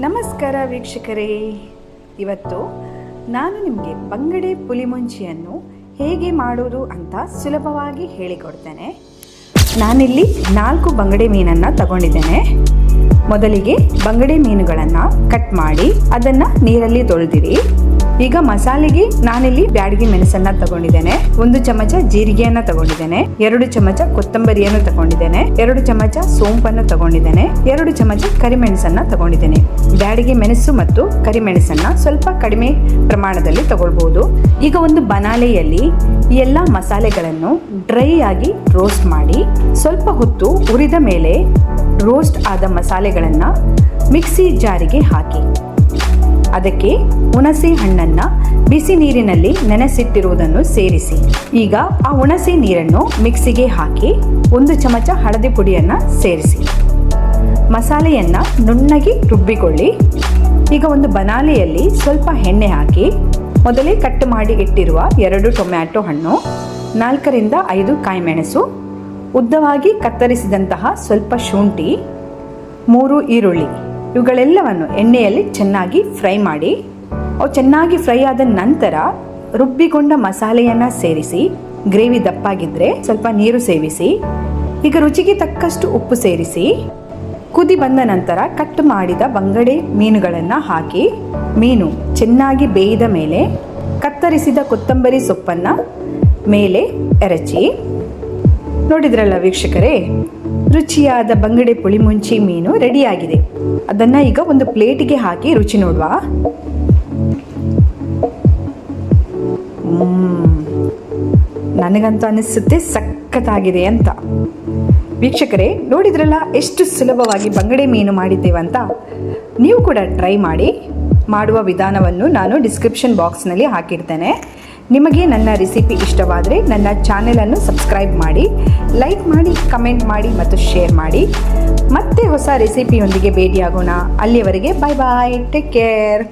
ನಮಸ್ಕಾರ ವೀಕ್ಷಕರೇ, ಇವತ್ತು ನಾನು ನಿಮಗೆ ಬಂಗಡೆ ಪುಳಿಮುಂಚಿಯನ್ನು ಹೇಗೆ ಮಾಡೋದು ಅಂತ ಸುಲಭವಾಗಿ ಹೇಳಿಕೊಡ್ತೇನೆ. ನಾನಿಲ್ಲಿ 4 ಬಂಗಡೆ ಮೀನನ್ನು ತಗೊಂಡಿದ್ದೇನೆ. ಮೊದಲಿಗೆ ಬಂಗಡೆ ಮೀನುಗಳನ್ನು ಕಟ್ ಮಾಡಿ ಅದನ್ನು ನೀರಲ್ಲಿ ತೊಳೆದಿರಿ. ಈಗ ಮಸಾಲೆಗೆ ನಾನಿಲ್ಲಿ ಬ್ಯಾಡಗಿ ಮೆಣಸನ್ನು ತಗೊಂಡಿದ್ದೇನೆ, 1 ಚಮಚ ಜೀರಿಗೆಯನ್ನು ತಗೊಂಡಿದ್ದೇನೆ, 2 ಚಮಚ ಕೊತ್ತಂಬರಿಯನ್ನು ತಗೊಂಡಿದ್ದೇನೆ, 2 ಚಮಚ ಸೋಂಪನ್ನು ತಗೊಂಡಿದ್ದೇನೆ, 2 ಚಮಚ ಕರಿಮೆಣಸನ್ನು ತಗೊಂಡಿದ್ದೇನೆ. ಬ್ಯಾಡಗಿ ಮೆಣಸು ಮತ್ತು ಕರಿಮೆಣಸನ್ನು ಸ್ವಲ್ಪ ಕಡಿಮೆ ಪ್ರಮಾಣದಲ್ಲಿ ತಗೊಳ್ಬಹುದು. ಈಗ ಒಂದು ಬನಾಲೆಯಲ್ಲಿ ಈ ಎಲ್ಲ ಮಸಾಲೆಗಳನ್ನು ಡ್ರೈ ಆಗಿ ರೋಸ್ಟ್ ಮಾಡಿ ಸ್ವಲ್ಪ ಹೊತ್ತು ಉರಿದ ಮೇಲೆ ರೋಸ್ಟ್ ಆದ ಮಸಾಲೆಗಳನ್ನು ಮಿಕ್ಸಿ ಜಾರಿಗೆ ಹಾಕಿ ಅದಕ್ಕೆ ಹುಣಸೆ ಹಣ್ಣನ್ನು ಬಿಸಿ ನೀರಿನಲ್ಲಿ ನೆನೆಸಿಟ್ಟಿರುವುದನ್ನು ಸೇರಿಸಿ. ಈಗ ಆ ಹುಣಸೆ ನೀರನ್ನು ಮಿಕ್ಸಿಗೆ ಹಾಕಿ 1 ಚಮಚ ಹಳದಿ ಪುಡಿಯನ್ನು ಸೇರಿಸಿ ಮಸಾಲೆಯನ್ನು ನುಣ್ಣಗೆ ರುಬ್ಬಿಕೊಳ್ಳಿ. ಈಗ ಒಂದು ಬನಾಲೆಯಲ್ಲಿ ಸ್ವಲ್ಪ ಎಣ್ಣೆ ಹಾಕಿ ಮೊದಲೇ ಕಟ್ ಮಾಡಿ ಇಟ್ಟಿರುವ 2 ಟೊಮ್ಯಾಟೊ ಹಣ್ಣು, 4 ರಿಂದ 5 ಕಾಯಿಮೆಣಸು, ಉದ್ದವಾಗಿ ಕತ್ತರಿಸಿದಂತಹ ಸ್ವಲ್ಪ ಶುಂಠಿ, 3 ಈರುಳ್ಳಿ ಇವುಗಳೆಲ್ಲವನ್ನು ಎಣ್ಣೆಯಲ್ಲಿ ಚೆನ್ನಾಗಿ ಫ್ರೈ ಮಾಡಿ ಅವು ಚೆನ್ನಾಗಿ ಫ್ರೈ ಆದ ನಂತರ ರುಬ್ಬಿಕೊಂಡ ಮಸಾಲೆಯನ್ನು ಸೇರಿಸಿ ಗ್ರೇವಿ ದಪ್ಪಾಗಿದ್ದರೆ ಸ್ವಲ್ಪ ನೀರು ಸೇವಿಸಿ. ಈಗ ರುಚಿಗೆ ತಕ್ಕಷ್ಟು ಉಪ್ಪು ಸೇರಿಸಿ ಕುದಿ ಬಂದ ನಂತರ ಕಟ್ ಮಾಡಿದ ಬಂಗಡೆ ಮೀನುಗಳನ್ನು ಹಾಕಿ ಮೀನು ಚೆನ್ನಾಗಿ ಬೇಯ್ದ ಮೇಲೆ ಕತ್ತರಿಸಿದ ಕೊತ್ತಂಬರಿ ಸೊಪ್ಪನ್ನು ಮೇಲೆ ಎರಚಿ. ನೋಡಿದ್ರಲ್ಲ ವೀಕ್ಷಕರೇ, ರುಚಿಯಾದ ಬಂಗಡೆ ಪುಳಿಮುಂಚಿ ಮೀನು ರೆಡಿಯಾಗಿದೆ. ಅದನ್ನು ಈಗ ಒಂದು ಪ್ಲೇಟಿಗೆ ಹಾಕಿ ರುಚಿ ನೋಡುವ. ನನಗಂತೂ ಅನಿಸುತ್ತೆ ಸಖತ್ತಾಗಿದೆ ಅಂತ. ವೀಕ್ಷಕರೇ, ನೋಡಿದ್ರಲ್ಲ ಎಷ್ಟು ಸುಲಭವಾಗಿ ಬಂಗಡೆ ಮೀನು ಮಾಡಿದ್ದೇವಂತ. ನೀವು ಕೂಡ ಟ್ರೈ ಮಾಡಿ. ಮಾಡುವ ವಿಧಾನವನ್ನು ನಾನು ಡಿಸ್ಕ್ರಿಪ್ಷನ್ ಬಾಕ್ಸ್ನಲ್ಲಿ ಹಾಕಿರ್ತೇನೆ. ನಿಮಗೆ ನನ್ನ ರೆಸಿಪಿ ಇಷ್ಟವಾದರೆ ನನ್ನ ಚಾನೆಲನ್ನು ಸಬ್ಸ್ಕ್ರೈಬ್ ಮಾಡಿ, ಲೈಕ್ ಮಾಡಿ, ಕಮೆಂಟ್ ಮಾಡಿ ಮತ್ತು ಶೇರ್ ಮಾಡಿ. ಮತ್ತೆ ಹೊಸ ರೆಸಿಪಿಯೊಂದಿಗೆ ಭೇಟಿಯಾಗೋಣ. ಅಲ್ಲಿಯವರೆಗೆ ಬಾಯ್ ಬಾಯ್, ಟೇಕ್ ಕೇರ್.